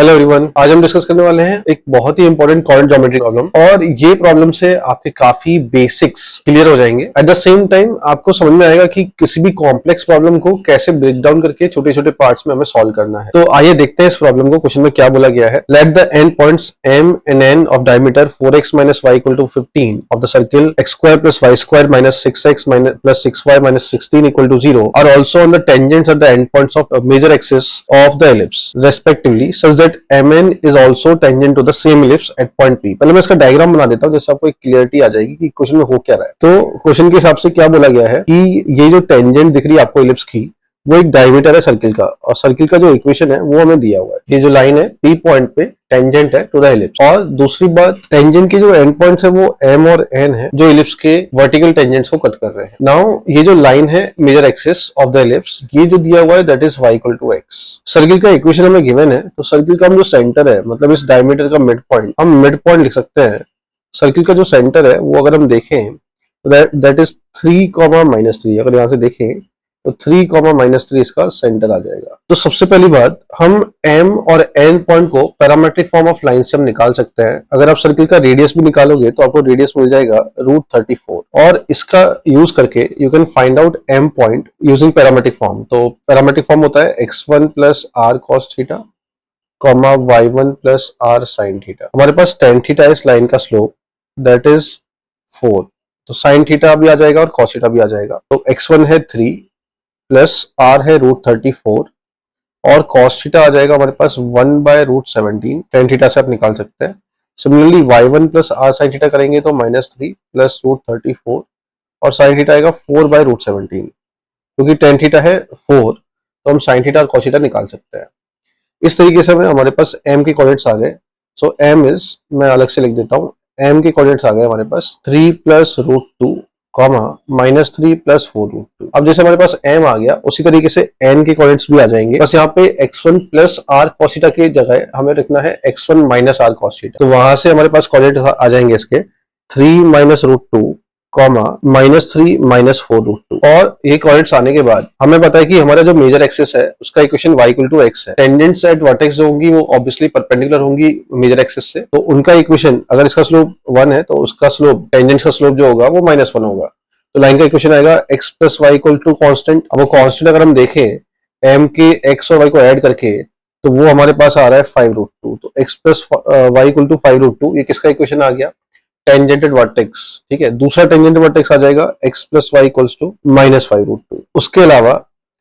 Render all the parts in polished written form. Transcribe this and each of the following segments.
Hello everyone, आज हम discuss करने वाले हैं एक बहुत ही इंपॉर्टेंट कोऑर्डिनेट ज्योमेट्री प्रॉब्लम और ये प्रॉब्लम से आपके काफी बेसिक्स क्लियर हो जाएंगे। एट द सेम टाइम आपको समझ में आएगा कि किसी भी कॉम्प्लेक्स प्रॉब्लम को कैसे ब्रेक डाउन करके छोटे छोटे पार्ट्स में हमें सॉल्व करना है। तो आइए देखते हैं इस प्रॉब्लम को। क्वेश्चन में क्या बोला गया है, let the end points m and n of diameter 4x minus y equal to 15 of the circle x square plus y square minus 6x minus plus 6y minus 16 equal to 0 are also on the tangents at the endpoints of major axis of the ellipse respectively such that mn is also tangent to the same ellipse at point P। पहले मैं इसका diagram बना देता हूँ जिससे आपको एक clarity आ जाएगी कि क्वेश्चन में हो क्या रहा है। तो क्वेश्चन के हिसाब से क्या बोला गया है कि ये जो टेंजेंट दिख रही है आपको एलिप्स की, वो एक डायमीटर है सर्किल का, और सर्किल का जो इक्वेशन है वो हमें दिया हुआ है। ये जो लाइन है P पॉइंट पे टेंजेंट है टू द एलिप्स। और दूसरी बात, टेंजेंट के जो एंड पॉइंट्स है वो m और n है जो एलिप्स के वर्टिकल टेंजेंट्स को कट कर रहे हैं। नाउ ये जो लाइन है major axis of the ellipse, ये जो दिया हुआ है that is y equal to x। Circle का इक्वेशन हमें गिवन है, तो सर्किल का हम जो सेंटर है, मतलब इस डायमीटर का मिड पॉइंट, हम मिड पॉइंट लिख सकते हैं। सर्किल का जो सेंटर है वो अगर हम देखें दैट इज 3, -3। अगर यहाँ से देखें तो 3, -3 इसका सेंटर आ जाएगा। तो सबसे पहली बात, हम m और n पॉइंट को पैरामेट्रिक फॉर्म ऑफ लाइन से हम निकाल सकते हैं। अगर आप सर्किल का रेडियस भी निकालोगे तो आपको रेडियस मिल जाएगा √34, और इसका यूज करके you can find out m point using parametric form. तो पैरामेट्रिक फॉर्म होता है x1 plus r cos theta comma y1 plus r sin theta. हमारे पास tan थीटा है इस लाइन का स्लोप, दैट इज 4, तो sin थीटा भी आ जाएगा और cos थीटा भी आ जाएगा। तो x1 है 3 प्लस r है √34 और cos थीटा आ जाएगा हमारे पास 1/√17। tan थीटा से आप निकाल सकते हैं। Similarly y1 plus r sin theta करेंगे तो -3 प्लस √34 और sin थीटा आएगा 4/√17। क्योंकि tan थीटा है 4 तो हम sin थीटा और cos थीटा निकाल सकते हैं। इस तरीके से हमारे पास m के कोऑर्डिनेट्स आ गए। सो m इज, मैं अलग से लिख देता हूँ, m के कोऑर्डिनेट्स आ गए हमारे पास 3 प्लस √2 -3 प्लस 4√2। अब जैसे हमारे पास m आ गया, उसी तरीके से n के कोऑर्डिनेट्स भी आ जाएंगे। बस यहाँ पे x1 plus r cos theta की जगह हमें रखना है x1 minus r cos theta. तो वहां से हमारे पास कोऑर्डिनेट आ जाएंगे इसके 3 -√2 -3 -4√2। और ये कोऑर्डिनेट्स आने के बाद हमें पता है कि हमारा जो मेजर एक्सिस है उसका equation y equal to x है। टेंजेंट्स एट वर्टेक्स जो होंगी वो ऑब्वियसली परपेंडिकुलर होंगी मेजर एक्सिस से, तो उनका इक्वेशन, अगर इसका स्लोप 1 है तो उसका स्लोप, टेंजेंट का स्लोप जो होगा वो -1 होगा। तो लाइन का इक्वेशन आएगा x plus Y equal to constant. अब वो कॉन्स्टेंट अगर हम देखें m के x और y को ऐड करके तो वो हमारे पास आ रहा है 5√2। तो x plus Y equal to 5√2, ये किसका इक्वेशन आ गया, टेंजेंटेड वर्टेक्स। ठीक है, दूसरा टेंजेंटेड वर्टेक्स आ जाएगा x plus Y equals to -5√2। उसके अलावा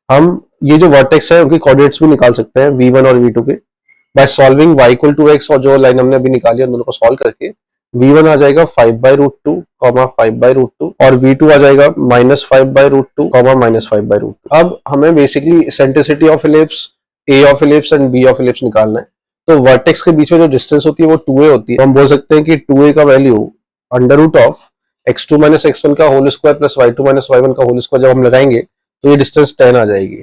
हम ये जो वर्टेक्स है उनके कोऑर्डिनेट्स भी निकाल सकते हैं v1 और v2 के, by solving y equal to x, और जो लाइन हमने अभी निकाली है उन दोनों को सॉल्व करके v1 आ जाएगा 5/√2, 5/√2, और v2 आ जाएगा -5/√2, -5/√2। अब हमें basically eccentricity of ellipse, a of ellipse and b of ellipse निकालना है। तो वर्टेक्स के बीच में जो डिस्टेंस होती है वो 2a होती है। तो हम बोल सकते हैं कि 2a का वैल्यू √x2 - x1 का whole square plus y2 - y1 का होल स्क्वायर जब हम लगाएंगे तो ये डिस्टेंस 10 आ जाएगी।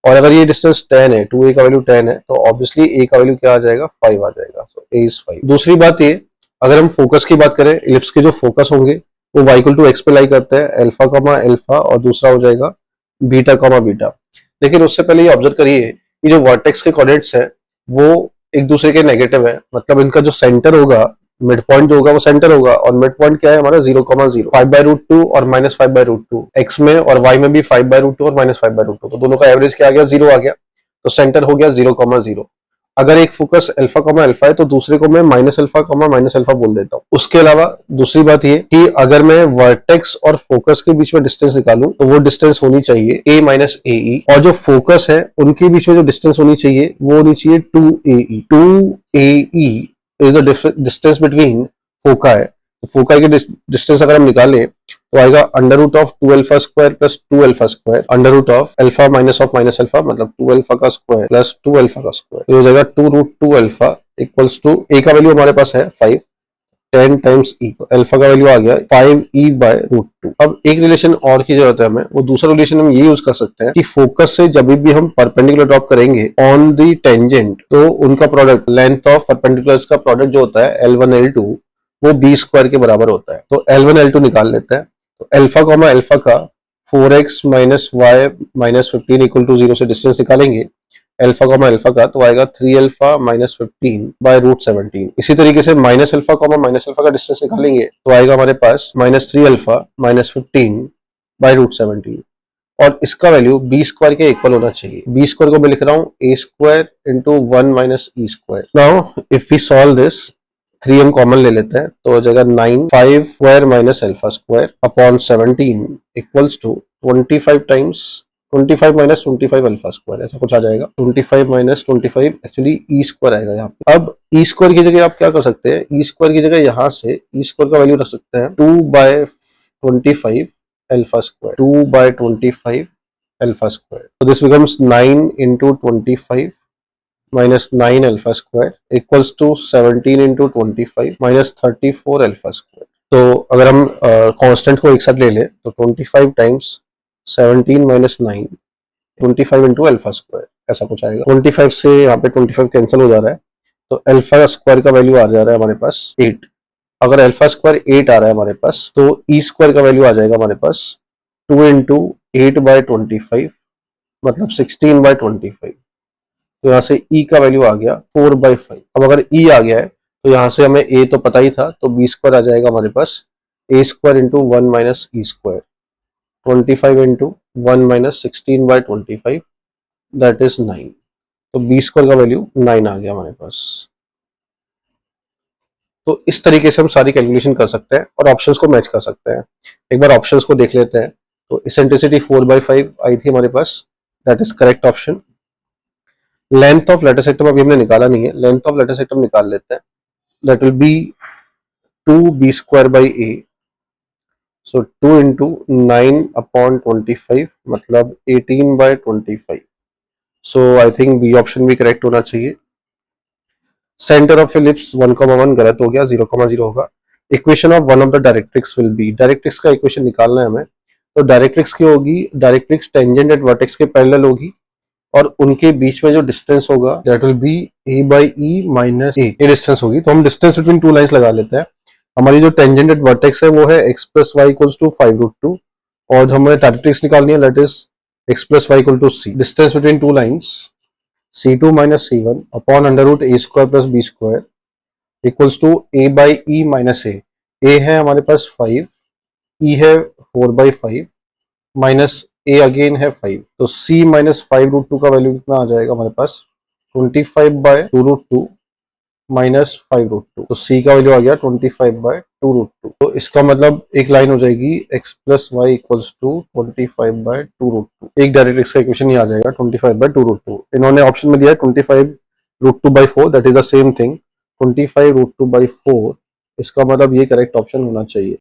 और अगर ये डिस्टेंस 10 है, 2a का वैल्यू 10 है, तो ऑब्वियसली a का वैल्यू क्या आ जाएगा, 5 आ जाएगा। सो a इज 5। दूसरी बात ये, अगर हम फोकस की बात करें, इलिप्स के जो फोकस होंगे वो y इक्वल टू x पे लाई करते हैं, अल्फा कमा अल्फा, और दूसरा हो जाएगा बीटा कमा बीटा। लेकिन उससे पहले ये ऑब्जर्व करिए कि जो वर्टेक्स के कोऑर्डिनेट्स है वो एक दूसरे के नेगेटिव है, मतलब इनका जो सेंटर होगा, मिड पॉइंट जो होगा वो सेंटर होगा, और मिड पॉइंट क्या है हमारा 0,0, 5/√2 और -5/√2, x में और y में भी 5/√2 और -5/√2, तो दोनों का एवरेज क्या आ गया, 0 आ गया। तो सेंटर हो गया 0,0। अगर एक फोकस अल्फा कमा अल्फा है तो दूसरे को मैं -α बोल देता हूँ। उसके अलावा दूसरी बात ये कि अगर मैं वर्टेक्स और फोकस के बीच में डिस्टेंस निकालूं तो वो डिस्टेंस होनी चाहिए a - ae, और जो फोकस है उनके बीच में जो डिस्टेंस होनी चाहिए वो होनी चाहिए 2ae। 2ae is the distance between foci. Foci के डिस्टेंस अगर हम निकालें तो आएगा √2α² plus 2α², √α minus of minus alpha, मतलब 2α का स्क्वायर प्लस 2α का स्क्वायर, ये हो जाएगा 2√2α इक्वल्स टू a का वैल्यू हमारे पास है 5, 10 टाइम्स e, अल्फा का वैल्यू आ गया 5e/√2। अब एक रिलेशन और की जरूरत है हमें, वो दूसरा रिलेशन हम ये यूज कर सकते हैं कि फोकस से जब भी हम परपेंडिकुलर ड्रॉप करेंगे ऑन द टेंजेंट, तो उनका प्रोडक्ट, लेंथ ऑफ परपेंडिकुलर्स का प्रोडक्ट जो होता है L1 L2 वो b² के बराबर होता है। तो L1 L2 निकाल लेते हैं। तो अल्फा कॉमा अल्फा का 4x - y - 15 = 0 से डिस्टेंस निकालेंगे अल्फा कॉमा अल्फा का, तो आएगा 3 अल्फा माइनस 15 बाय रूट 17। इसी तरीके से minus alpha comma minus alpha का डिस्टेंस निकालेंगे तो आएगा हमारे पास minus 3 alpha minus 15 by root 17, और इसका वैल्यू बी स्क्वायर के इक्वल होना चाहिए। बी स्क्वायर को मैं लिख रहा हूँ A square into 1 minus E square. Now if we solve this, 3 हम कॉमन ले लेते हैं तो हो जाएगा 9 5 square minus alpha square upon 17 equals to 25 times 25 minus 25 alpha square, ऐसा कुछ आ जाएगा। 25 माइनस 25 एक्चुअली ई स्क्वायर आएगा यहाँ पे। अब ई स्क्वायर की जगह आप क्या कर सकते हैं, ई स्क्वायर की जगह यहाँ से ई स्क्वायर का वैल्यू रख सकते हैं 2 bye 25 alpha square, 2 by 25 alpha square. So this becomes 9 into 25 minus 9 alpha square equals to 17 into 25 minus 34 alpha square. तो अगर हम कांस्टेंट को एक साथ ले ले तो 25 times 17 minus 9 25 into alpha square, ऐसा कुछ आएगा। 25 से यहाँ पे 25 कैंसिल हो जा रहा है, तो अल्फा स्क्वायर का वैल्यू आ जा रहा है हमारे पास 8। अगर अल्फा स्क्वायर 8 आ रहा है हमारे पास, तो ई स्क्वायर का वैल्यू आ जाएगा हमारे पास 2 इंटू 8 बाय 25 मतलब 16 बाय 25। तो यहाँ से ई का वैल्यू आ गया 4 बाय 5। अब अगर ई आ गया है तो यहाँ से हमें ए तो पता ही था, तो बी स्क्वायर आ जाएगा हमारे पास A square into 1 minus E square, 25 into 1 minus 16 by 25 that is 9। तो बी स्क्वायर का वैल्यू 9 आ गया हमारे पास। तो इस तरीके से हम सारी कैलकुलेशन कर सकते हैं और ऑप्शंस को मैच कर सकते हैं। एक बार ऑप्शंस को देख लेते हैं। तो इसेंट्रिसिटी 4/5 आई थी हमारे पास, that is correct option. Length of latus rectum अभी हमने निकाला नहीं है, लेंथ ऑफ लेटर सेक्टम निकाल लेते हैं। That will be 2b square by A, so 2 into 9 upon 25 मतलब 18 by 25। So I think B option भी करेक्ट होना चाहिए। सेंटर ऑफ इलिप्स 1,1 गलत हो गया, 0,0 होगा। Equation of one of the directrix will be, directrix का इक्वेशन निकालना है हमें। तो डायरेक्ट्रिक्स की होगी, डायरेक्ट्रिक्स टेंजेंट एट वर्टेक्स के पैरेलल होगी और उनके बीच में जो डिस्टेंस होगा that will B a by E minus A distance होगी। तो हम डिस्टेंस बिटवीन टू लाइंस लगा लेते हैं। हमारी जो टेंजेंट एट वर्टेक्स है वो है x plus Y equals to 5√2 और जो हमें डायरेक्ट्रिक्स निकालनी है that is x plus Y equal to c। Distance between two lines c2 minus c1 upon under root A square plus B square equals to a by E minus A. a है हमारे पास 5, e है 4/5 minus a again है 5, तो c minus 5√2 का value कितना आ जाएगा हमारे पास 25/2√2 minus 5√2। तो c का वैल्यू आ गया 25/2√2। तो इसका मतलब एक लाइन हो जाएगी x plus Y equals to 25/2√2। एक डायरेक्ट्रिक्स का इक्वेशन ही आ जाएगा 25/2√2। इन्होंने ऑप्शन में दिया है 25√2/4, that is the same thing 25√2/4। इसका मतलब ये करेक्ट ऑप्शन होना चाहिए।